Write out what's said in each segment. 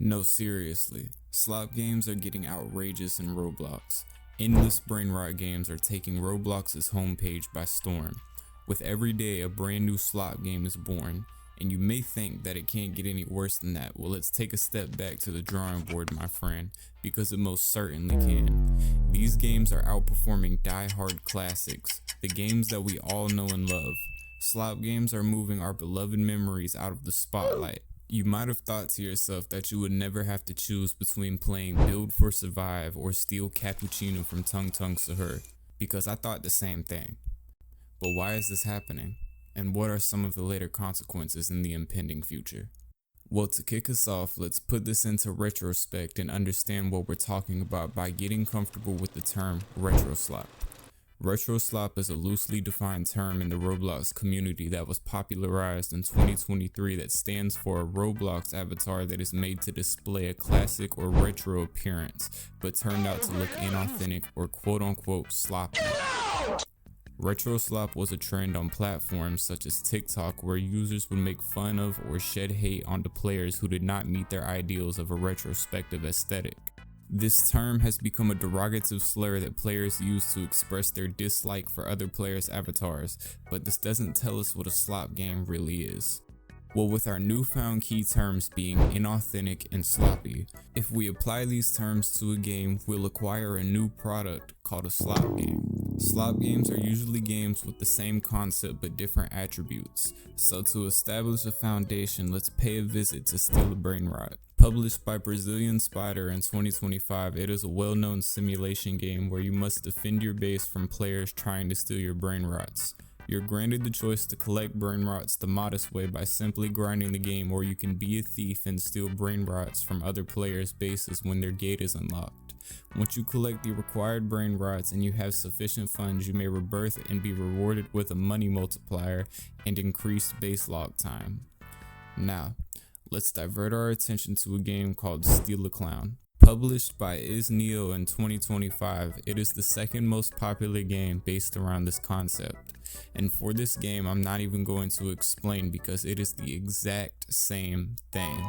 No, seriously, slop games are getting outrageous in Roblox. Endless brain rot games are taking Roblox's homepage by storm. With every day, a brand new slop game is born, and you may think that it can't get any worse than that. Well, let's take a step back to the drawing board, my friend, because it most certainly can. These games are outperforming die-hard classics, the games that we all know and love. Slop games are moving our beloved memories out of the spotlight. You might have thought to yourself that you would never have to choose between playing Build for Survive or steal Cappuccino from Tung Tung Sahur, because I thought the same thing. But why is this happening? And what are some of the later consequences in the impending future? Well, to kick us off, let's put this into retrospect and understand what we're talking about by getting comfortable with the term Retroslop. Retroslop is a loosely defined term in the Roblox community that was popularized in 2023 that stands for a Roblox avatar that is made to display a classic or retro appearance, but turned out to look inauthentic or quote-unquote sloppy. Retroslop was a trend on platforms such as TikTok where users would make fun of or shed hate onto players who did not meet their ideals of a retrospective aesthetic. This term has become a derogative slur that players use to express their dislike for other players' avatars, but this doesn't tell us what a slop game really is. Well, with our newfound key terms being inauthentic and sloppy, if we apply these terms to a game, we'll acquire a new product called a slop game. Slop games are usually games with the same concept but different attributes. So to establish a foundation, let's pay a visit to Steal a Brain Rot. Published by Brazilian Spider in 2025, it is a well-known simulation game where you must defend your base from players trying to steal your brain rots. You're granted the choice to collect brain rots the modest way by simply grinding the game, or you can be a thief and steal brain rots from other players' bases when their gate is unlocked. Once you collect the required brain rots and you have sufficient funds, you may rebirth and be rewarded with a money multiplier and increased base lock time. Now, let's divert our attention to a game called Steal a Clown. Published by isNeo in 2025, it is the second most popular game based around this concept. And for this game, I'm not even going to explain because it is the exact same thing.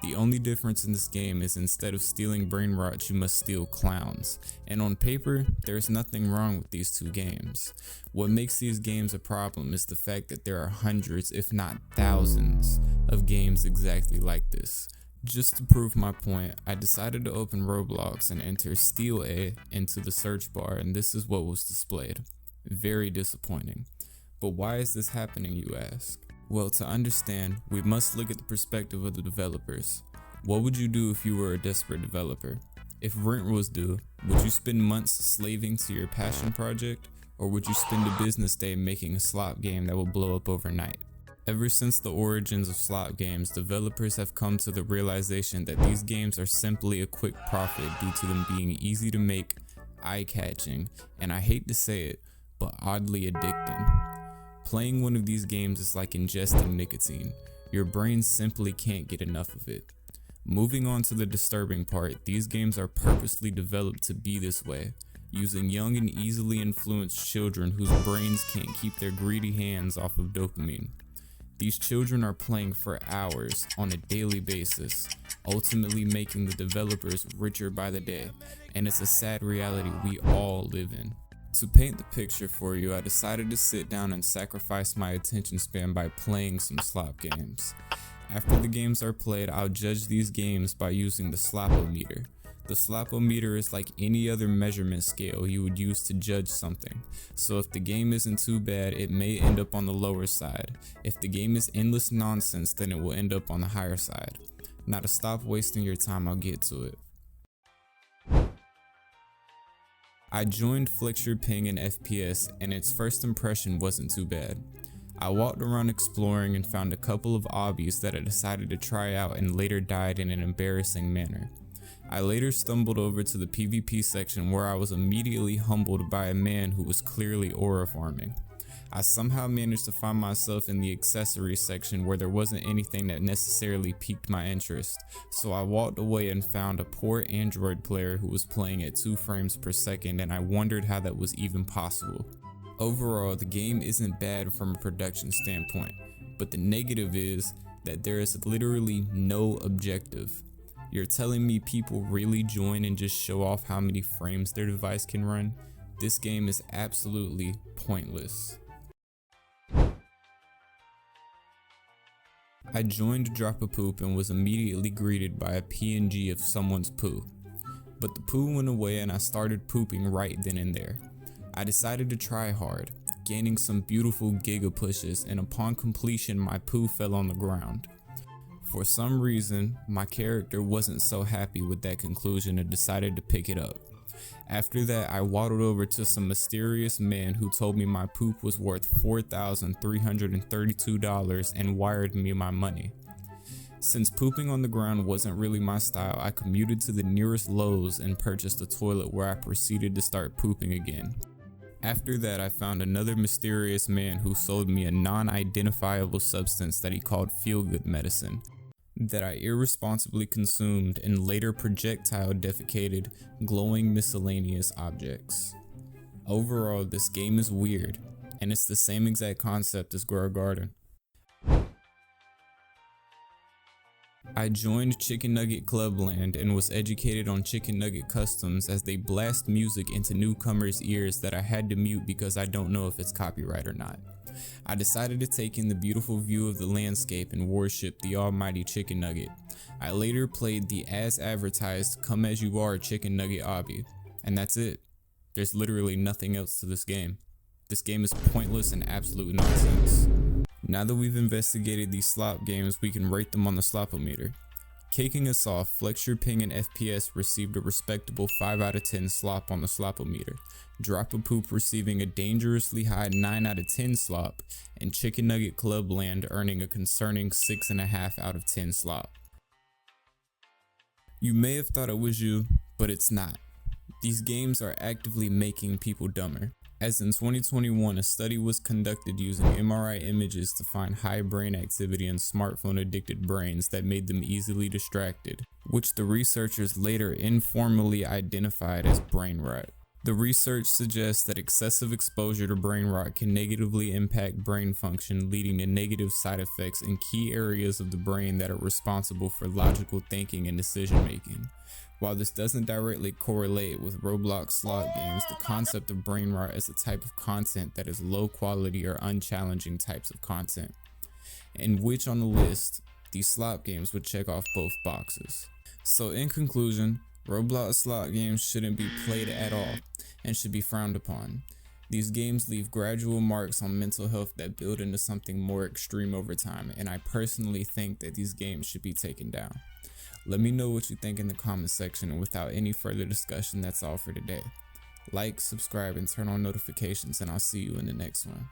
The only difference in this game is instead of stealing brain rots, you must steal clowns. And on paper, there's nothing wrong with these two games. What makes these games a problem is the fact that there are hundreds, if not thousands, of games exactly like this. Just to prove my point, I decided to open Roblox and enter Steal A into the search bar, and this is what was displayed. Very disappointing. But why is this happening, you ask? Well, to understand, we must look at the perspective of the developers. What would you do if you were a desperate developer? If rent was due, would you spend months slaving to your passion project, or would you spend a business day making a slop game that will blow up overnight? Ever since the origins of slop games, developers have come to the realization that these games are simply a quick profit due to them being easy to make, eye-catching, and I hate to say it, but oddly addicting. Playing one of these games is like ingesting nicotine. Your brain simply can't get enough of it. Moving on to the disturbing part, these games are purposely developed to be this way, using young and easily influenced children whose brains can't keep their greedy hands off of dopamine. These children are playing for hours on a daily basis, ultimately making the developers richer by the day, and it's a sad reality we all live in. To paint the picture for you, I decided to sit down and sacrifice my attention span by playing some slop games. After the games are played, I'll judge these games by using the slopometer. The slopometer is like any other measurement scale you would use to judge something. So if the game isn't too bad, it may end up on the lower side. If the game is endless nonsense, then it will end up on the higher side. Now to stop wasting your time, I'll get to it. I joined Flex Your Ping in FPS, and its first impression wasn't too bad. I walked around exploring and found a couple of obbies that I decided to try out and later died in an embarrassing manner. I later stumbled over to the PvP section where I was immediately humbled by a man who was clearly aura farming. I somehow managed to find myself in the accessories section where there wasn't anything that necessarily piqued my interest, so I walked away and found a poor Android player who was playing at 2 frames per second, and I wondered how that was even possible. Overall, the game isn't bad from a production standpoint, but the negative is that there is literally no objective. You're telling me people really join and just show off how many frames their device can run? This game is absolutely pointless. I joined Drop a Poop and was immediately greeted by a PNG of someone's poo. But the poo went away and I started pooping right then and there. I decided to try hard, gaining some beautiful giga pushes, and upon completion my poo fell on the ground. For some reason, my character wasn't so happy with that conclusion and decided to pick it up. After that, I waddled over to some mysterious man who told me my poop was worth $4,332 and wired me my money. Since pooping on the ground wasn't really my style, I commuted to the nearest Lowe's and purchased a toilet where I proceeded to start pooping again. After that, I found another mysterious man who sold me a non-identifiable substance that he called feel-good medicine, that I irresponsibly consumed and later projectile defecated glowing miscellaneous objects. Overall, this game is weird, and it's the same exact concept as Grow Garden. I joined Chicken Nugget Clubland and was educated on chicken nugget customs as they blast music into newcomers' ears that I had to mute because I don't know if it's copyright or not. I decided to take in the beautiful view of the landscape and worship the almighty chicken nugget. I later played the as advertised Come As You Are chicken nugget obby, and that's it. There's literally nothing else to this game. This game is pointless and absolute nonsense. Now that we've investigated these slop games, we can rate them on the slopometer. Kicking us off, Flex Your Ping and FPS received a respectable 5 out of 10 slop on the slopometer, Drop a Poop receiving a dangerously high 9 out of 10 slop, and Chicken Nugget Clubland earning a concerning 6.5 out of 10 slop. You may have thought it was you, but it's not. These games are actively making people dumber. As in 2021, a study was conducted using MRI images to find high brain activity in smartphone addicted brains that made them easily distracted, which the researchers later informally identified as brain rot. The research suggests that excessive exposure to brain rot can negatively impact brain function, leading to negative side effects in key areas of the brain that are responsible for logical thinking and decision making. While this doesn't directly correlate with Roblox slot games, the concept of brain rot is a type of content that is low quality or unchallenging types of content, in which on the list, these slot games would check off both boxes. So in conclusion, Roblox slot games shouldn't be played at all and should be frowned upon. These games leave gradual marks on mental health that build into something more extreme over time, and I personally think that these games should be taken down. Let me know what you think in the comment section, and without any further discussion, that's all for today. Like, subscribe, and turn on notifications, and I'll see you in the next one.